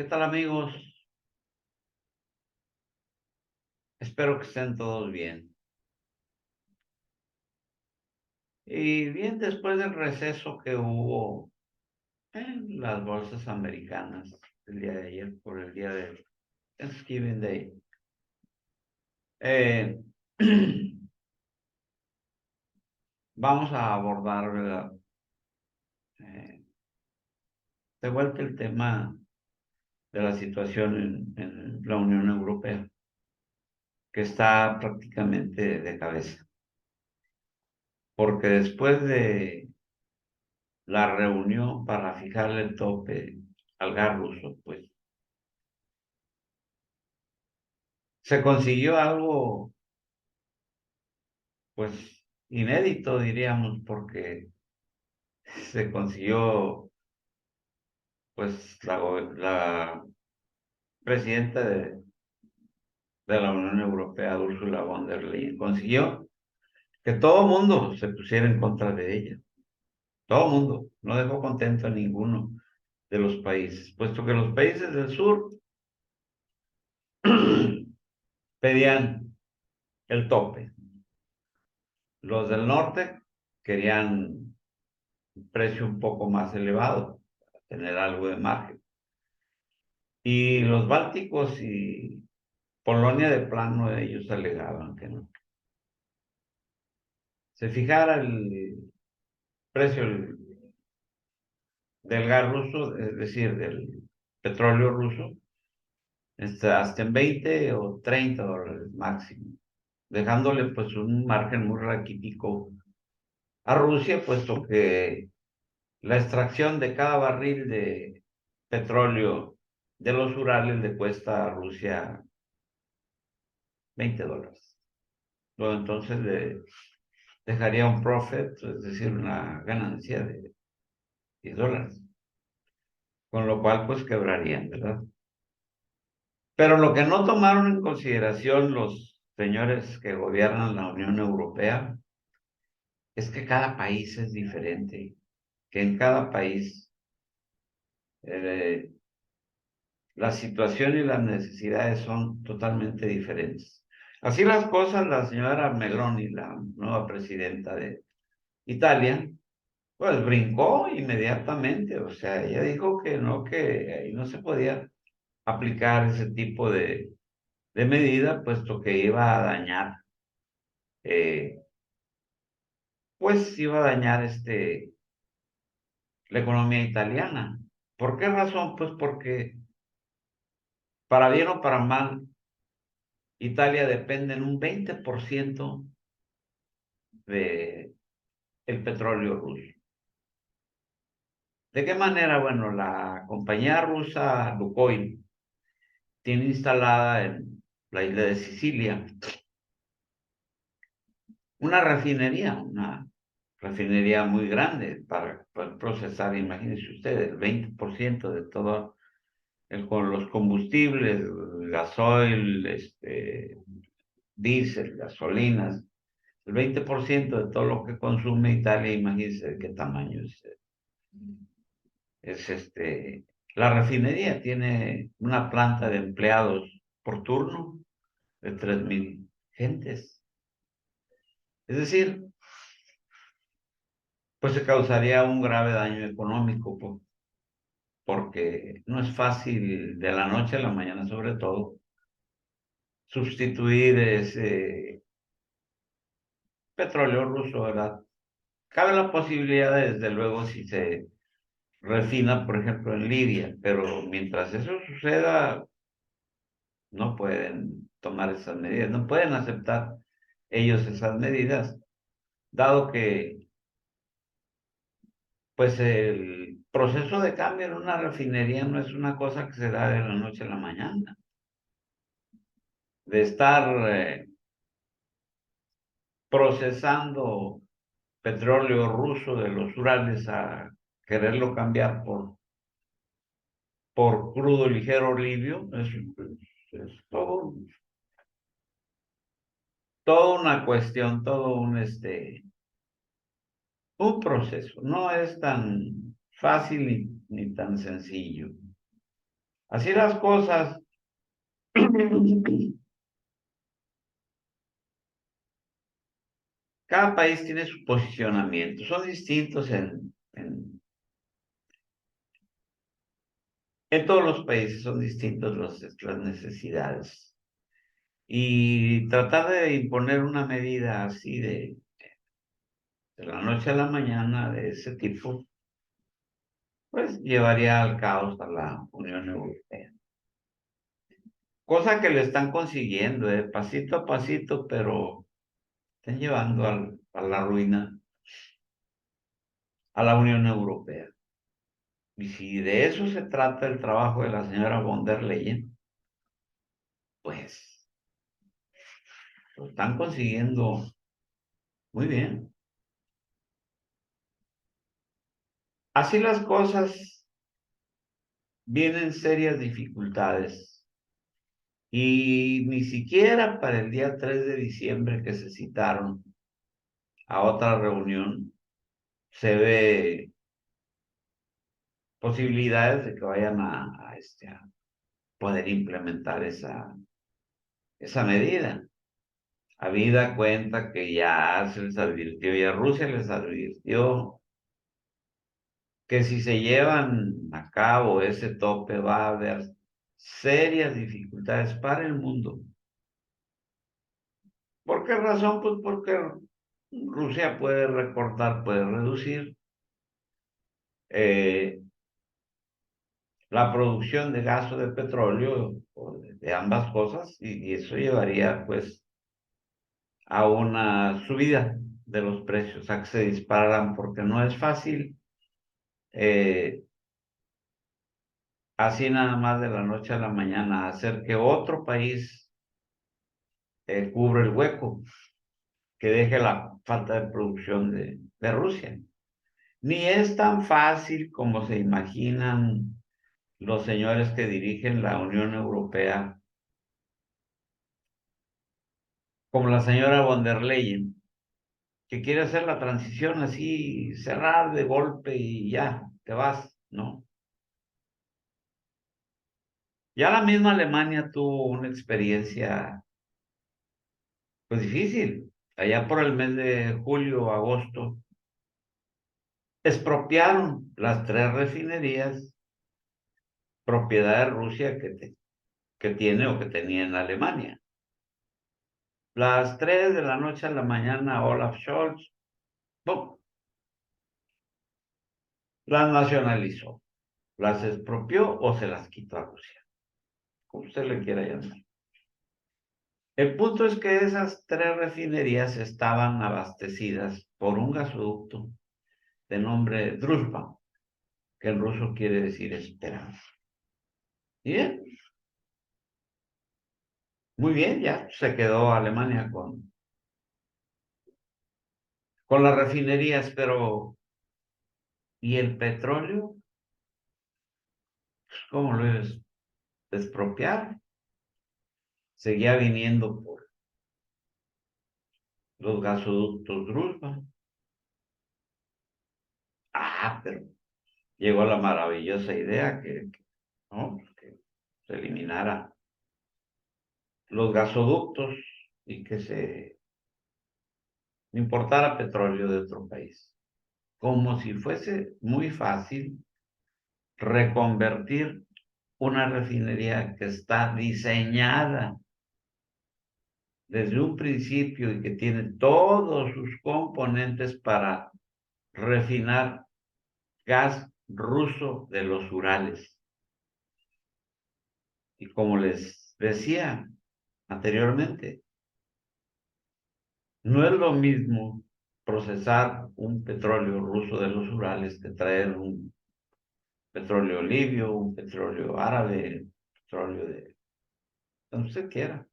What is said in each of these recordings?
tal, amigos? Espero que estén todos bien. Y bien, después del receso que hubo en las bolsas americanas el día de ayer por el día de Thanksgiving Day, eh, vamos a abordar, ¿verdad? Eh, de vuelta el tema de la situación en la Unión Europea, que está prácticamente de cabeza, porque después de la reunión para fijarle el tope al gas ruso, pues se consiguió algo, pues, inédito, diríamos, porque se consiguió, pues, la presidenta de la Unión Europea, Ursula von der Leyen, consiguió que todo el mundo se pusiera en contra de ella. Todo el mundo. No dejó contento a ninguno de los países, puesto que los países del sur pedían el tope. Los del norte querían un precio un poco más elevado, para tener algo de margen. Y los bálticos y Polonia de plano ellos alegaban que no. Se fijara el precio del gas ruso, es decir, del petróleo ruso, hasta en 20 o 30 dólares máximo, dejándole pues un margen muy raquítico a Rusia, puesto que la extracción de cada barril de petróleo de los Urales le cuesta a Rusia 20 dólares. Luego entonces le dejaría un profit, es decir, una ganancia de 10 dólares, con lo cual pues quebrarían, ¿verdad? Pero lo que no tomaron en consideración los señores que gobiernan la Unión Europea es que cada país es diferente, que en cada país eh, la situación y las necesidades son totalmente diferentes. Así las cosas, la señora Meloni, la nueva presidenta de Italia, pues brincó inmediatamente, o sea, ella dijo que ahí no se podía aplicar ese tipo de medida, puesto que iba a dañar, eh, pues iba a dañar la economía italiana. ¿Por qué razón? Pues porque para bien o para mal, Italia depende en un 20% de el petróleo ruso. ¿De qué manera? Bueno, la compañía rusa Lukoil tiene instalada en la isla de Sicilia una refinería muy grande para poder procesar, imagínense ustedes, el 20% de todo con los combustibles, gasoil, diésel, gasolinas, el 20% de todo lo que consume Italia, imagínense de qué tamaño es. La refinería tiene una planta de empleados por turno de 3,000 gentes. Es decir, pues se causaría un grave daño económico, porque no es fácil de la noche a la mañana, sobre todo, sustituir ese petróleo ruso, ¿verdad? Cabe la posibilidad, desde luego, si se refina, por ejemplo, en Libia, pero mientras eso suceda, no pueden tomar esas medidas, no pueden aceptar ellos esas medidas, dado que, pues, el proceso de cambio en una refinería no es una cosa que se da de la noche a la mañana. De estar procesando petróleo ruso de los Urales a quererlo cambiar por crudo ligero libio, es toda una cuestión, todo un proceso. No es tan fácil ni tan sencillo. Así las cosas. Cada país tiene su posicionamiento, son distintos en todos los países, son distintos las necesidades. Y tratar de imponer una medida así de la noche a la mañana de ese tipo, pues llevaría al caos a la Unión Europea. Cosa que le están consiguiendo, pasito a pasito, pero están llevando a la ruina a la Unión Europea. Y si de eso se trata el trabajo de la señora von der Leyen, pues lo están consiguiendo muy bien. Así las cosas, vienen serias dificultades. Y ni siquiera para el día 3 de diciembre que se citaron a otra reunión, se ve posibilidades de que vayan a poder implementar esa medida. Habida cuenta que ya se les advirtió, ya Rusia les advirtió que si se llevan a cabo ese tope va a haber serias dificultades para el mundo. ¿Por qué razón? Pues porque Rusia puede recortar, puede reducir eh, la producción de gas o de petróleo, o de ambas cosas, y eso llevaría pues a una subida de los precios, a que se dispararan, porque no es fácil eh, así nada más de la noche a la mañana hacer que otro país cubra el hueco que deje la falta de producción de Rusia. Ni es tan fácil como se imaginan los señores que dirigen la Unión Europea, como la señora von der Leyen, que quiere hacer la transición así, cerrar de golpe y ya, te vas, ¿no? Ya la misma Alemania tuvo una experiencia, pues difícil. Allá por el mes de julio, agosto, expropiaron las tres refinerías propiedad de Rusia que tiene o que tenía en Alemania. Las 3 de la noche a la mañana, Olaf Scholz, ¡pum!, las nacionalizó, las expropió o se las quitó a Rusia, como usted le quiera llamar. El punto es que esas tres refinerías estaban abastecidas por un gasoducto de nombre Druzhba, que en ruso quiere decir esperanza. Y bien, muy bien, ya se quedó Alemania con las refinerías, pero ¿y el petróleo? ¿Cómo lo es? Expropiar. Seguía viniendo por los gasoductos Druzhba. Pero llegó la maravillosa idea ¿no?, que se eliminara los gasoductos y que se importara petróleo de otro país. Como si fuese muy fácil reconvertir una refinería que está diseñada desde un principio y que tiene todos sus componentes para refinar gas ruso de los Urales. Y como les decía anteriormente, no es lo mismo procesar un petróleo ruso de los Urales que traer un petróleo libio, un petróleo árabe, petróleo de donde usted quiera.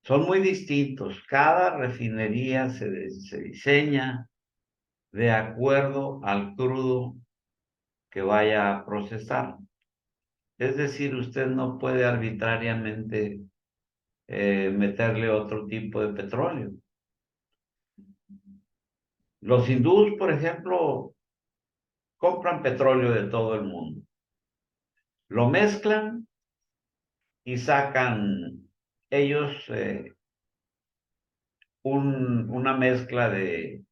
Son muy distintos. Cada refinería se diseña de acuerdo al crudo que vaya a procesar. Es decir, usted no puede arbitrariamente meterle otro tipo de petróleo. Los hindús, por ejemplo, compran petróleo de todo el mundo. lo mezclan y sacan ellos una mezcla de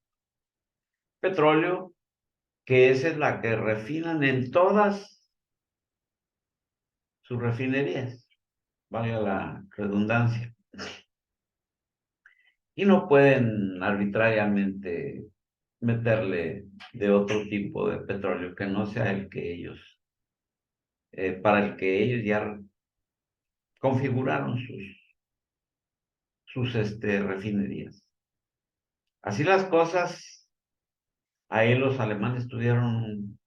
petróleo, que esa es la que refinan en todas sus refinerías, valga la redundancia. Y no pueden arbitrariamente meterle de otro tipo de petróleo que no sea el que ellos, para el que ellos ya configuraron sus refinerías. Así las cosas, ahí los alemanes tuvieron un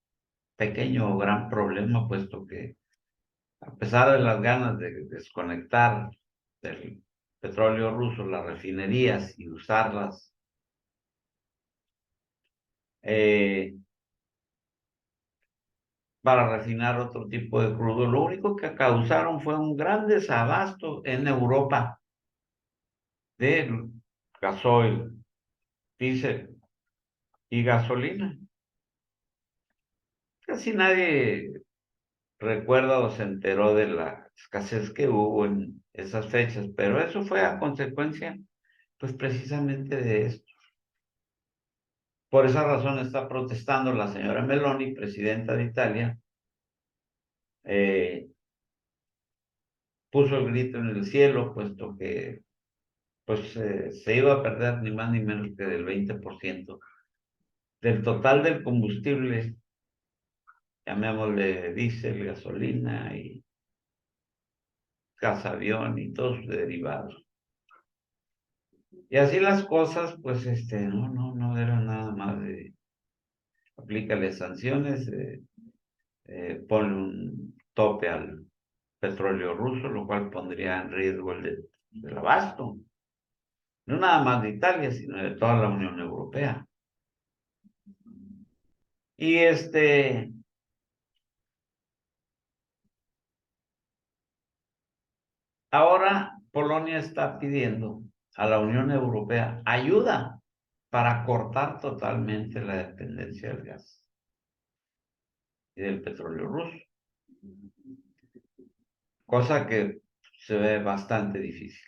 pequeño o gran problema, puesto que a pesar de las ganas de desconectar del petróleo ruso las refinerías y usarlas, eh, para refinar otro tipo de crudo, lo único que causaron fue un gran desabasto en Europa de gasoil, diésel y gasolina. Casi nadie recuerda o se enteró de la escasez que hubo en esas fechas, pero eso fue a consecuencia, pues precisamente de esto. Por esa razón está protestando la señora Meloni, presidenta de Italia, eh, puso el grito en el cielo, puesto que pues se iba a perder ni más ni menos que del 20% del total del combustible, llamémosle diésel, gasolina y gas avión y todos sus derivados. Y así las cosas, pues no era nada más de aplícale sanciones, ponle un tope al petróleo ruso, lo cual pondría en riesgo del abasto, no nada más de Italia, sino de toda la Unión Europea. Y ahora Polonia está pidiendo a la Unión Europea ayuda para cortar totalmente la dependencia del gas y del petróleo ruso, cosa que se ve bastante difícil.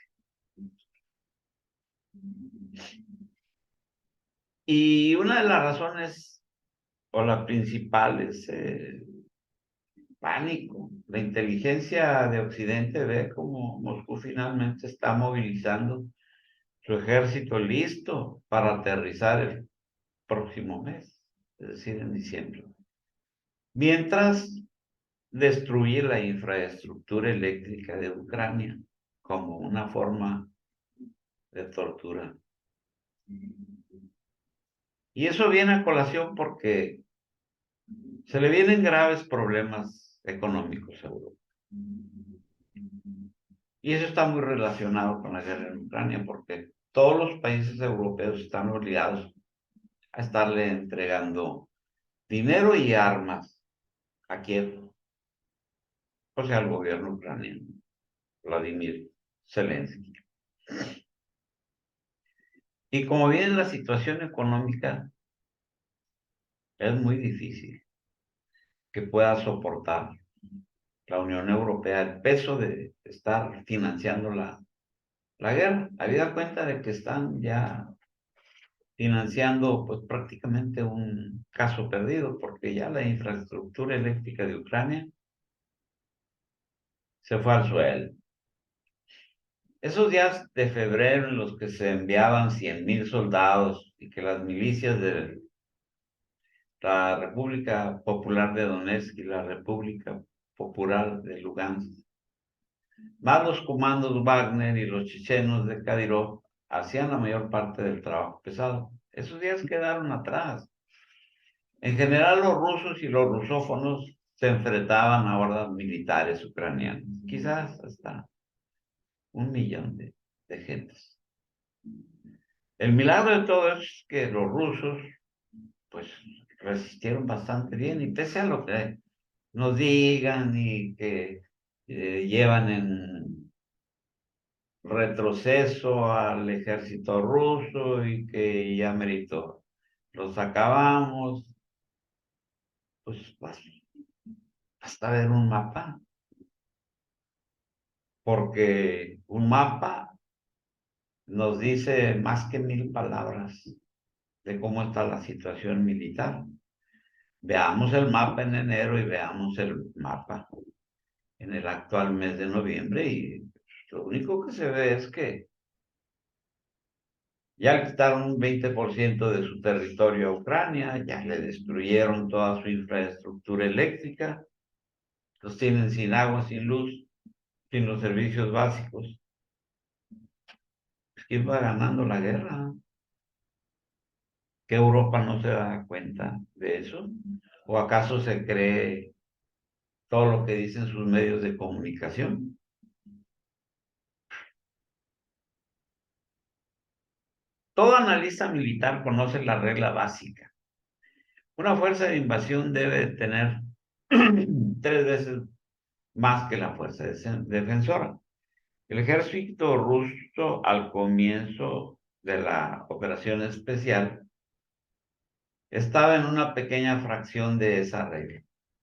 Y una de las razones, o la principal, es pánico. La inteligencia de Occidente ve cómo Moscú finalmente está movilizando su ejército listo para aterrizar el próximo mes, es decir, en diciembre. Mientras destruye la infraestructura eléctrica de Ucrania como una forma de tortura. Y eso viene a colación porque se le vienen graves problemas económicos a Europa. Y eso está muy relacionado con la guerra en Ucrania, porque todos los países europeos están obligados a estarle entregando dinero y armas a Kiev, o sea, al gobierno ucraniano, Vladimir Zelensky. Y como viene la situación económica, es muy difícil que pueda soportar la Unión Europea el peso de estar financiando la guerra. Habida cuenta de que están ya financiando pues prácticamente un caso perdido, porque ya la infraestructura eléctrica de Ucrania se fue al suelo. Esos días de febrero en los que se enviaban 100,000 soldados y que las milicias de la República Popular de Donetsk y la República Popular de Lugansk, más los comandos Wagner y los chechenos de Kadyrov, hacían la mayor parte del trabajo pesado. Esos días quedaron atrás. En general, los rusos y los rusófonos se enfrentaban a hordas militares ucranianas, quizás hasta 1,000,000 de gentes. El milagro de todo es que los rusos, pues, resistieron bastante bien, y pese a lo que nos digan y que llevan en retroceso al ejército ruso y que ya merito, los acabamos, pues basta ver un mapa, porque un mapa nos dice más que 1000 palabras de cómo está la situación militar. Veamos el mapa en enero y veamos el mapa en el actual mes de noviembre y lo único que se ve es que ya le quitaron un 20% de su territorio a Ucrania, ya le destruyeron toda su infraestructura eléctrica, los tienen sin agua, sin luz, sin los servicios básicos. ¿Quién va ganando la guerra? ¿Que Europa no se da cuenta de eso? ¿O acaso se cree todo lo que dicen sus medios de comunicación? Todo analista militar conoce la regla básica. Una fuerza de invasión debe tener 3 veces más que la fuerza defensora. El ejército ruso al comienzo de la operación especial estaba en una pequeña fracción de esa regla.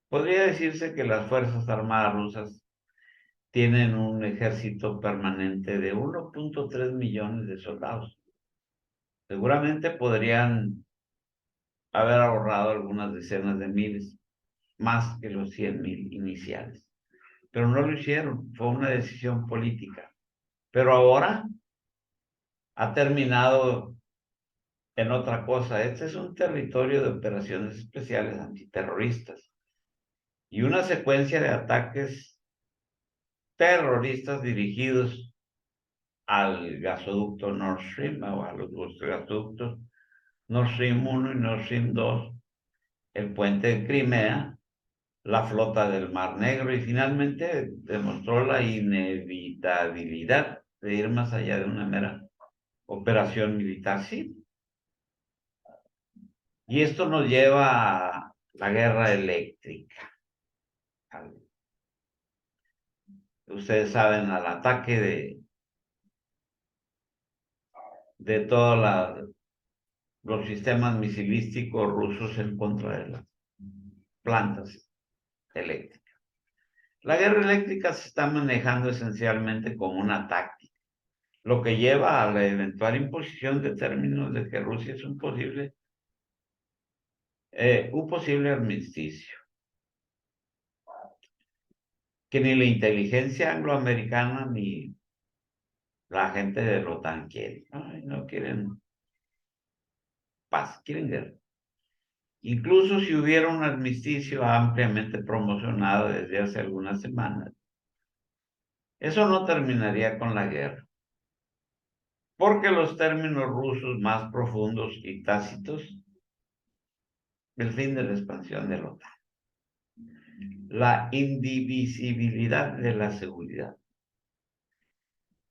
Podría decirse que las Fuerzas Armadas rusas tienen un ejército permanente de 1.3 millones de soldados. Seguramente podrían haber ahorrado algunas decenas de miles, más que los 100,000 iniciales. Pero no lo hicieron, fue una decisión política. Pero ahora ha terminado en otra cosa. Este es un territorio de operaciones especiales antiterroristas y una secuencia de ataques terroristas dirigidos al gasoducto Nord Stream o a los gasoductos Nord Stream 1 y Nord Stream 2, el puente de Crimea, la flota del Mar Negro y finalmente demostró la inevitabilidad de ir más allá de una mera operación militar. Sí, y esto nos lleva a la guerra eléctrica. Ustedes saben, al ataque de todos los sistemas misilísticos rusos en contra de las plantas eléctricas. La guerra eléctrica se está manejando esencialmente como una táctica, lo que lleva a la eventual imposición de términos de que Rusia es un posible armisticio, que ni la inteligencia angloamericana ni la gente de la OTAN quieren. Ay, no quieren paz, quieren guerra. Incluso si hubiera un armisticio ampliamente promocionado desde hace algunas semanas, eso no terminaría con la guerra, porque los términos rusos más profundos y tácitos, el fin de la expansión de la OTAN, la indivisibilidad de la seguridad,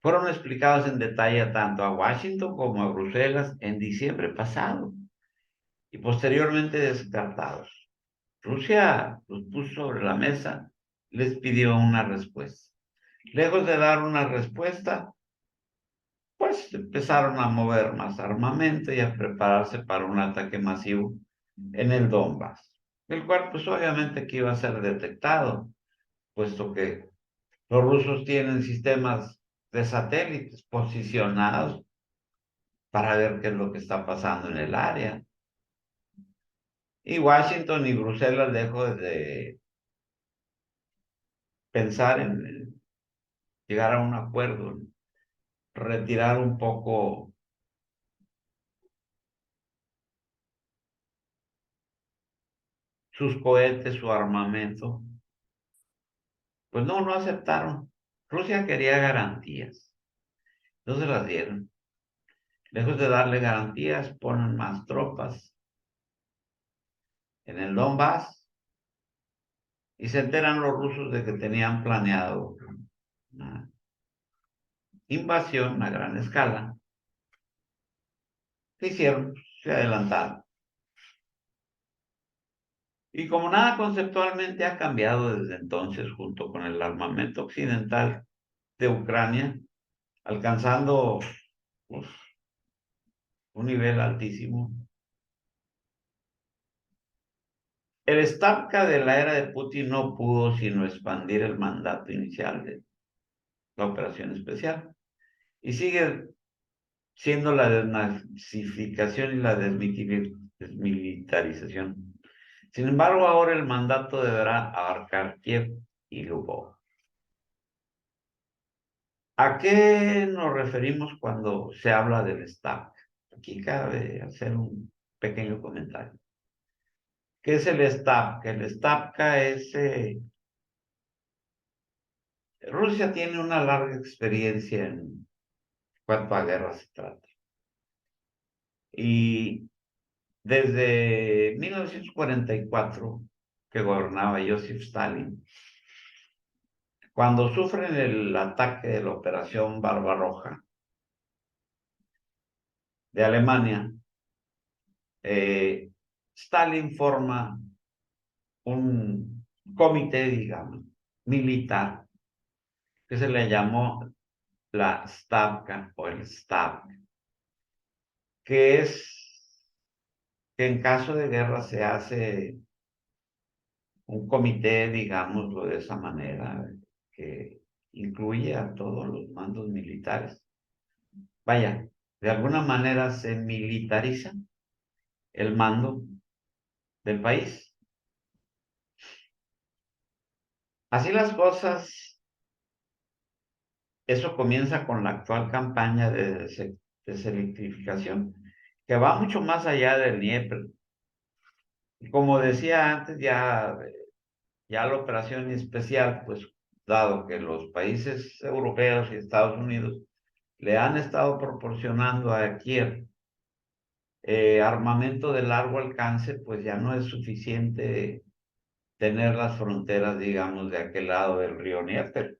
fueron explicados en detalle tanto a Washington como a Bruselas en diciembre pasado y posteriormente descartados. Rusia los puso sobre la mesa, les pidió una respuesta. Lejos de dar una respuesta, pues empezaron a mover más armamento y a prepararse para un ataque masivo en el Donbass, el cual pues obviamente que iba a ser detectado, puesto que los rusos tienen sistemas de satélites posicionados para ver qué es lo que está pasando en el área. Y Washington y Bruselas dejó de pensar en llegar a un acuerdo, retirar un poco sus cohetes, su armamento. Pues no, no aceptaron. Rusia quería garantías, no se las dieron. Lejos de darle garantías, ponen más tropas en el Donbass y se enteran los rusos de que tenían planeado una invasión a gran escala. ¿Qué hicieron? Se adelantaron. Y como nada conceptualmente ha cambiado desde entonces, junto con el armamento occidental de Ucrania, alcanzando pues, un nivel altísimo, El Stavka de la era de Putin no pudo sino expandir el mandato inicial de la operación especial y sigue siendo la desnazificación y la desmilitarización. Sin embargo, ahora el mandato deberá abarcar Kiev y Lvov. ¿A qué nos referimos cuando se habla del Stavka? Aquí cabe hacer un pequeño comentario. ¿Qué es el Stavka? El Stavka es... Rusia tiene una larga experiencia en cuanto a guerra se trata. Y desde 1944, que gobernaba Joseph Stalin, cuando sufren el ataque de la Operación Barbarroja de Alemania, Stalin forma un comité, digamos, militar, que se le llamó la Stavka o el Stab, que es que en caso de guerra se hace un comité, digámoslo de esa manera, que incluye a todos los mandos militares. Vaya, de alguna manera se militariza el mando del país. Así las cosas, eso comienza con la actual campaña de deselectrificación, que va mucho más allá del Dnieper. Como decía antes, ya la operación especial, pues dado que los países europeos y Estados Unidos le han estado proporcionando a Kiev armamento de largo alcance, pues ya no es suficiente tener las fronteras, digamos, de aquel lado del río Dnieper.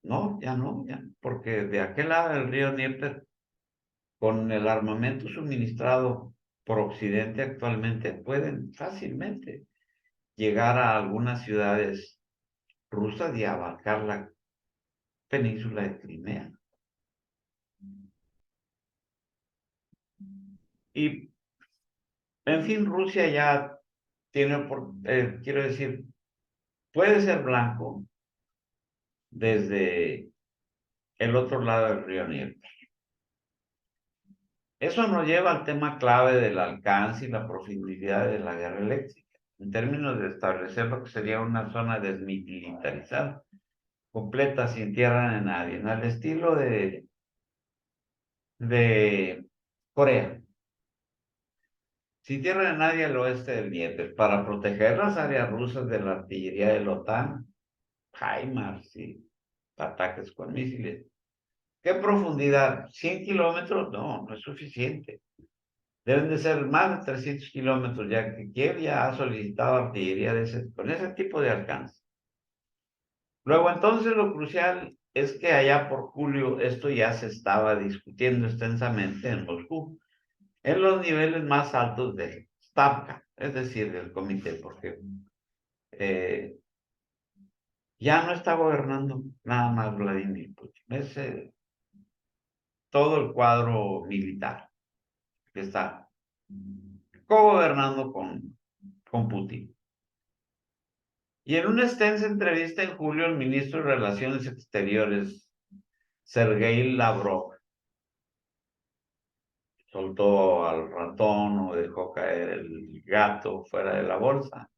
No, ya, porque de aquel lado del río Dnieper, con el armamento suministrado por Occidente actualmente, pueden fácilmente llegar a algunas ciudades rusas y abarcar la península de Crimea. Y, en fin, Rusia ya tiene, quiero decir, puede ser blanco desde el otro lado del río Níger. Eso nos lleva al tema clave del alcance y la profundidad de la guerra eléctrica, en términos de establecer lo que sería una zona desmilitarizada, completa, sin tierra de nadie, al estilo de Corea. Sin tierra de nadie al oeste del Dnieper, para proteger las áreas rusas de la artillería de la OTAN, HIMARS y ataques con misiles. ¿Qué profundidad? ¿100 kilómetros? No, no es suficiente. Deben de ser más de 300 kilómetros, ya que Kiev ya ha solicitado artillería con ese tipo de alcance. Luego, entonces, lo crucial es que allá por julio esto ya se estaba discutiendo extensamente en Moscú, en los niveles más altos de Stavka, es decir, del comité, porque eh, ya no está gobernando nada más Vladimir Putin, es todo el cuadro militar que está co-gobernando con Putin. Y en una extensa entrevista en julio, el ministro de Relaciones Exteriores, Sergei Lavrov, soltó al ratón o dejó caer el gato fuera de la bolsa.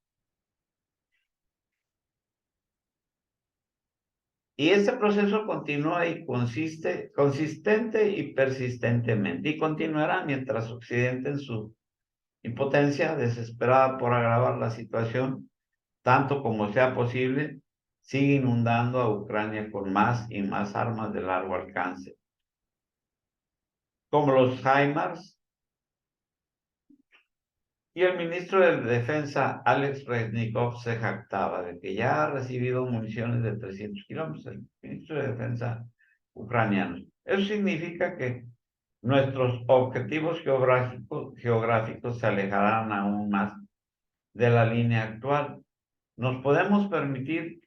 Y este proceso continúa y consistente y persistentemente, y continuará mientras Occidente en su impotencia, desesperada por agravar la situación, tanto como sea posible, sigue inundando a Ucrania con más y más armas de largo alcance, como los HIMARS, y el ministro de Defensa, Alex Reznikov, se jactaba de que ya ha recibido municiones de 300 kilómetros, el ministro de Defensa ucraniano. Eso significa que nuestros objetivos geográficos se alejarán aún más de la línea actual. No podemos permitir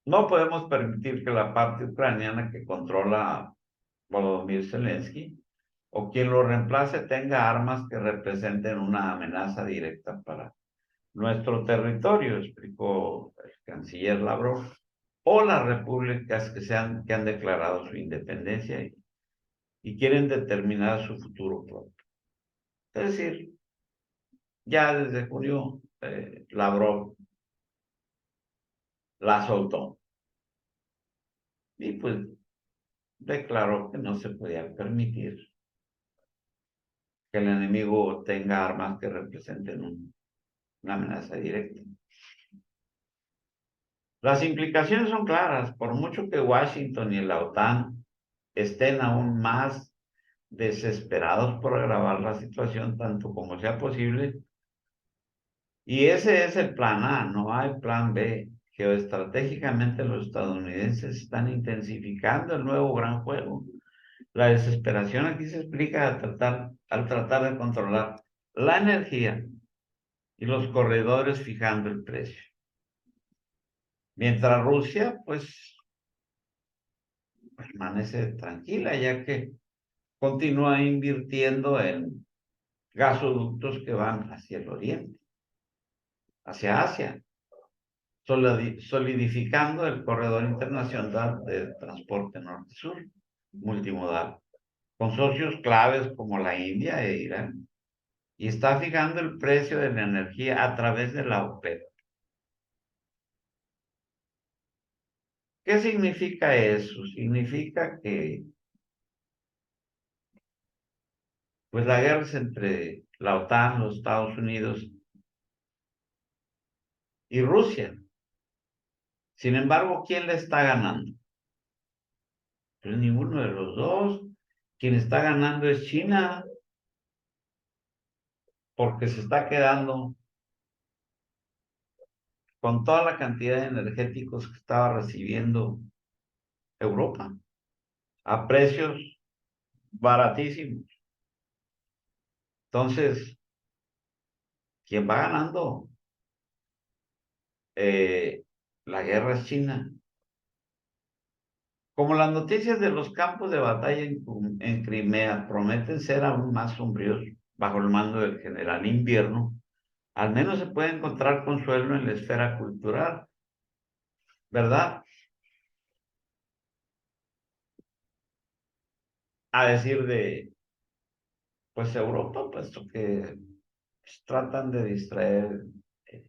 que la parte ucraniana que controla Volodymyr Zelensky o quien lo reemplace tenga armas que representen una amenaza directa para nuestro territorio, explicó el canciller Lavrov, o las repúblicas que han declarado su independencia y quieren determinar su futuro propio. Es decir, ya desde junio Lavrov la soltó y pues declaró que no se podía permitir que el enemigo tenga armas que representen una amenaza directa. Las implicaciones son claras, por mucho que Washington y la OTAN estén aún más desesperados por agravar la situación tanto como sea posible. Y ese es el plan A, no hay plan B. Geoestratégicamente los estadounidenses están intensificando el nuevo gran juego. La desesperación aquí se explica al tratar de controlar la energía y los corredores fijando el precio. Mientras Rusia, pues, permanece tranquila, ya que continúa invirtiendo en gasoductos que van hacia el oriente, hacia Asia, solidificando el corredor internacional de transporte norte-sur, multimodal, con socios claves como la India e Irán, y está fijando el precio de la energía a través de la OPEP. ¿Qué significa eso? Significa que pues la guerra es entre la OTAN, los Estados Unidos y Rusia. Sin embargo, ¿quién le está ganando? Pues ninguno de los dos. Quien está ganando es China, porque se está quedando con toda la cantidad de energéticos que estaba recibiendo Europa a precios baratísimos. Entonces, ¿quién va ganando? La guerra es China. Como las noticias de los campos de batalla en Crimea prometen ser aún más sombríos bajo el mando del general Invierno, al menos se puede encontrar consuelo en la esfera cultural, ¿verdad? A decir de, pues Europa, puesto que pues, tratan de distraer eh,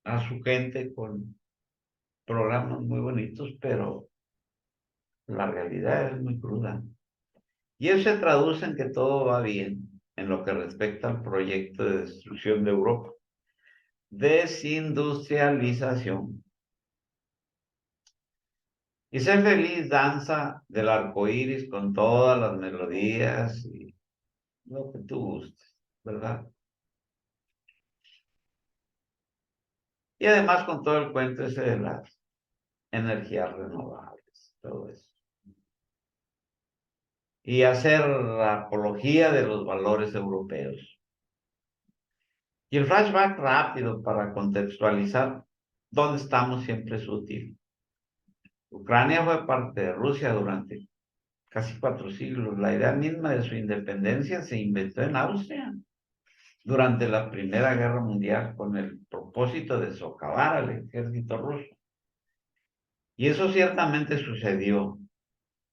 a su gente con programas muy bonitos, pero la realidad es muy cruda. Y eso se traduce en que todo va bien en lo que respecta al proyecto de destrucción de Europa. Desindustrialización. Y ser feliz danza del arco iris con todas las melodías y lo que tú gustes, ¿verdad? Y además con todo el cuento ese de las energías renovables, todo eso. Y hacer la apología de los valores europeos. Y el flashback rápido para contextualizar dónde estamos siempre es útil. Ucrania fue parte de Rusia durante casi 4 siglos. La idea misma de su independencia se inventó en Austria durante la Primera Guerra Mundial con el propósito de socavar al ejército ruso. Y eso ciertamente sucedió.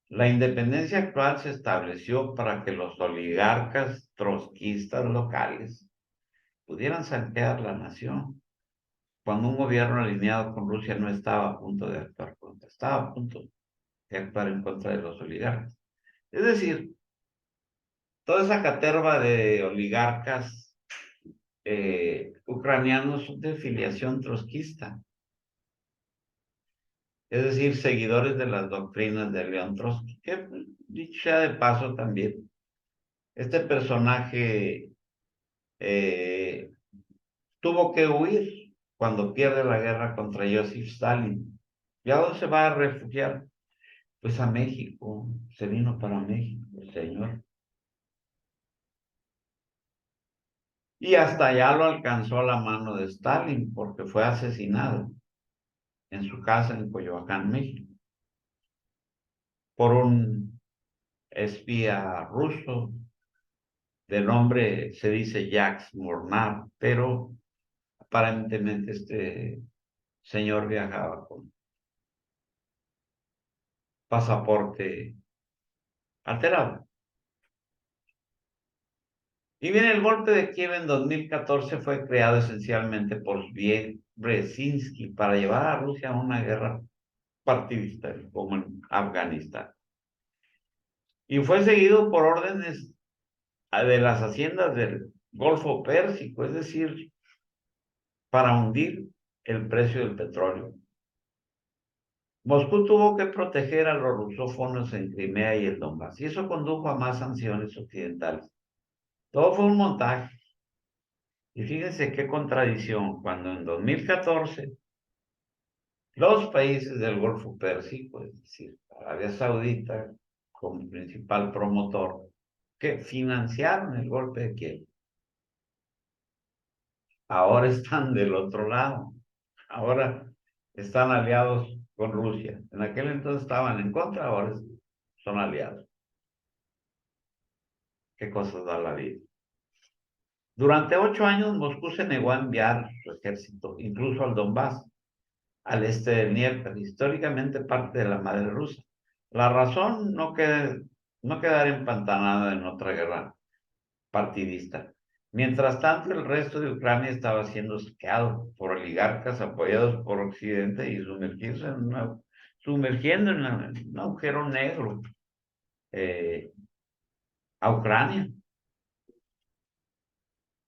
La independencia actual se estableció para que los oligarcas trotskistas locales pudieran saquear la nación, cuando un gobierno alineado con Rusia no estaba a punto de actuar contra, estaba a punto de actuar en contra de los oligarcas. Es decir, toda esa caterva de oligarcas ucranianos son de filiación trotskista, es decir, seguidores de las doctrinas de León Trotsky, que dicho sea de paso también, este personaje eh, tuvo que huir cuando pierde la guerra contra Joseph Stalin. ¿Y a dónde se va a refugiar? Pues a México, se vino para México, el señor. Y hasta allá lo alcanzó la mano de Stalin, porque fue asesinado en su casa en Coyoacán, México, por un espía ruso, de nombre se dice Jacques Mornar, pero aparentemente este señor viajaba con pasaporte alterado. Y bien, el golpe de Kiev en 2014 fue creado esencialmente por Brzezinski para llevar a Rusia a una guerra partidista, como en Afganistán. Y fue seguido por órdenes de las haciendas del Golfo Pérsico, es decir, para hundir el precio del petróleo. Moscú tuvo que proteger a los rusófonos en Crimea y el Donbass, y eso condujo a más sanciones occidentales. Todo fue un montaje. Y fíjense qué contradicción, cuando en 2014 los países del Golfo Pérsico, es decir, Arabia Saudita como principal promotor, que financiaron el golpe de Kiev, ahora están del otro lado. Ahora están aliados con Rusia. En aquel entonces estaban en contra, ahora son aliados. Qué cosas da la vida. Durante 8 años, Moscú se negó a enviar su ejército, incluso al Donbass, al este del Dnieper, históricamente parte de la madre rusa. La razón no quedar empantanada en otra guerra partidista. Mientras tanto, el resto de Ucrania estaba siendo saqueado por oligarcas apoyados por Occidente y sumergiendo en un agujero negro a Ucrania.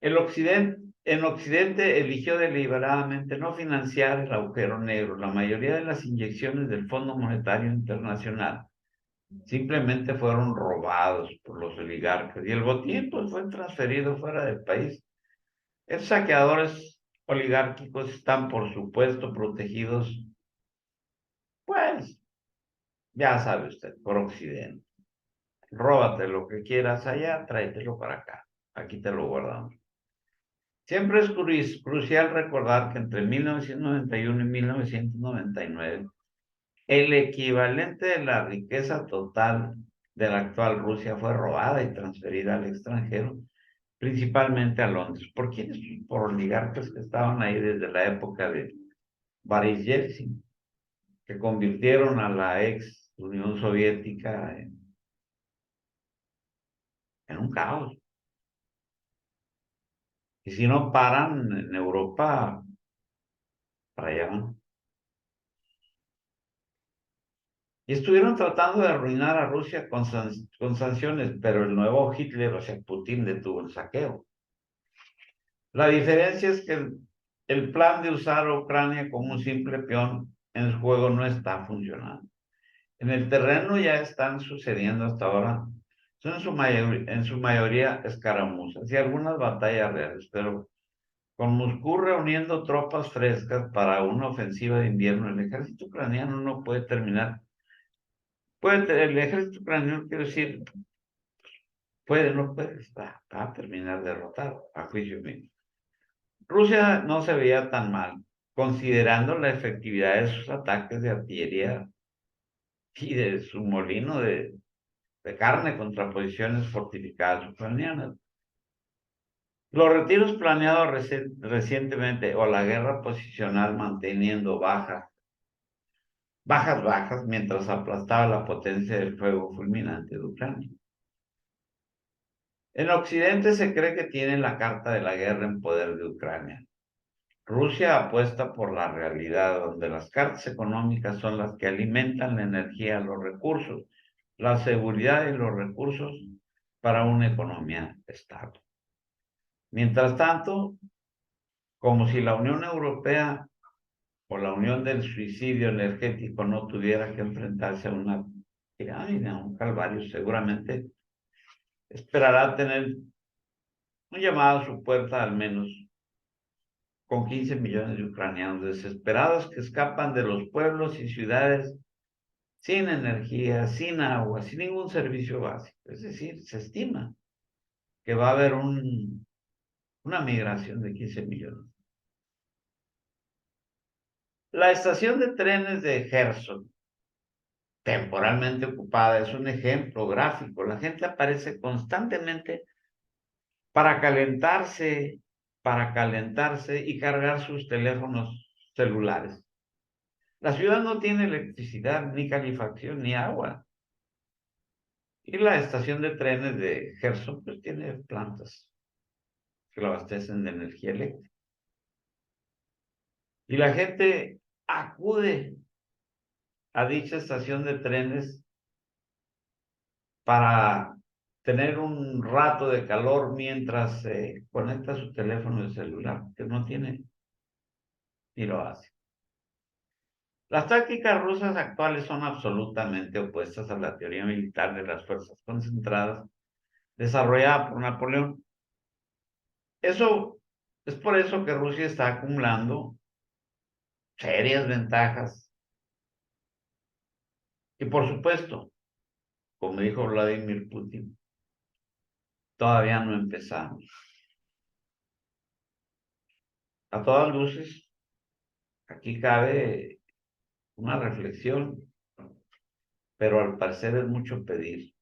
En Occidente eligió deliberadamente no financiar el agujero negro. La mayoría de las inyecciones del Fondo Monetario Internacional simplemente fueron robados por los oligarcas y el botín pues, fue transferido fuera del país. Esos saqueadores oligárquicos están, por supuesto, protegidos, pues, ya sabe usted, por Occidente. Róbate lo que quieras allá, tráetelo para acá. Aquí te lo guardamos. Siempre es crucial recordar que entre 1991 y 1999, el equivalente de la riqueza total de la actual Rusia fue robada y transferida al extranjero, principalmente a Londres. ¿Por quiénes? Por oligarcas que estaban ahí desde la época de Boris Yeltsin, que convirtieron a la ex Unión Soviética en un caos. Y si no paran en Europa, para allá van. Y estuvieron tratando de arruinar a Rusia con sanciones, pero el nuevo Hitler, o sea, Putin, detuvo el saqueo. La diferencia es que el plan de usar a Ucrania como un simple peón en el juego no está funcionando. En el terreno ya están sucediendo hasta ahora, son en su mayoría escaramuzas y algunas batallas reales, pero con Moscú reuniendo tropas frescas para una ofensiva de invierno, el ejército ucraniano no puede terminar. El ejército ucraniano, quiero decir, no puede, va a terminar derrotado, a juicio mío. Rusia no se veía tan mal, considerando la efectividad de sus ataques de artillería y de su molino de carne contra posiciones fortificadas ucranianas. Los retiros planeados recientemente o la guerra posicional manteniendo bajas, mientras aplastaba la potencia del fuego fulminante de Ucrania. En Occidente se cree que tiene la carta de la guerra en poder de Ucrania. Rusia apuesta por la realidad donde las cartas económicas son las que alimentan la energía, los recursos, la seguridad y los recursos para una economía estable. Mientras tanto, como si la Unión Europea o la Unión del Suicidio Energético no tuviera que enfrentarse a una pirámide, a un calvario, seguramente esperará tener un llamado a su puerta al menos con 15 millones de ucranianos desesperados que escapan de los pueblos y ciudades sin energía, sin agua, sin ningún servicio básico. Es decir, se estima que va a haber una migración de 15 millones. La estación de trenes de Gerson, temporalmente ocupada, es un ejemplo gráfico. La gente aparece constantemente para calentarse y cargar sus teléfonos celulares. La ciudad no tiene electricidad, ni calefacción, ni agua. Y la estación de trenes de Gerson, pues tiene plantas que lo abastecen de energía eléctrica. Y la gente acude a dicha estación de trenes para tener un rato de calor mientras se conecta su teléfono de celular, que no tiene ni lo hace. Las tácticas rusas actuales son absolutamente opuestas a la teoría militar de las fuerzas concentradas desarrollada por Napoleón. Eso es por eso que Rusia está acumulando serias ventajas. Y por supuesto, como dijo Vladimir Putin, todavía no empezamos. A todas luces, aquí cabe una reflexión, pero al parecer es mucho pedir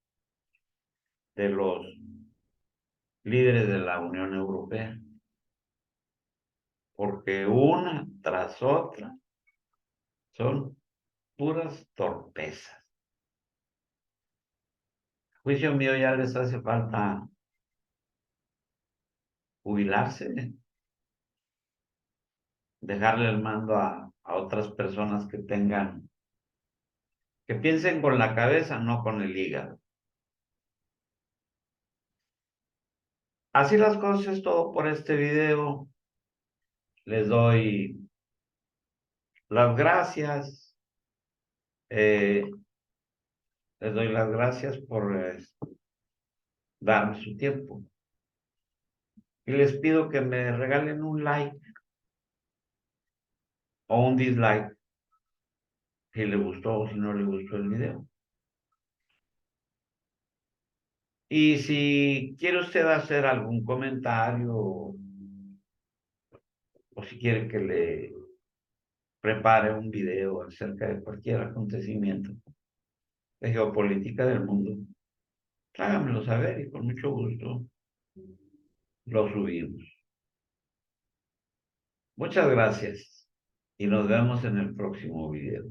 de los líderes de la Unión Europea, porque una tras otra son puras torpezas. A juicio mío ya les hace falta jubilarse, dejarle el mando a otras personas que tengan, que piensen con la cabeza, no con el hígado. Así las cosas, es todo por este video. Les doy las gracias. eh, Les doy las gracias por darme su tiempo. Y les pido que me regalen un like o un dislike si le gustó o si no le gustó el video. Y si quiere usted hacer algún comentario o si quiere que le prepare un video acerca de cualquier acontecimiento de geopolítica del mundo, háganmelo saber y con mucho gusto lo subimos. Muchas gracias y nos vemos en el próximo video.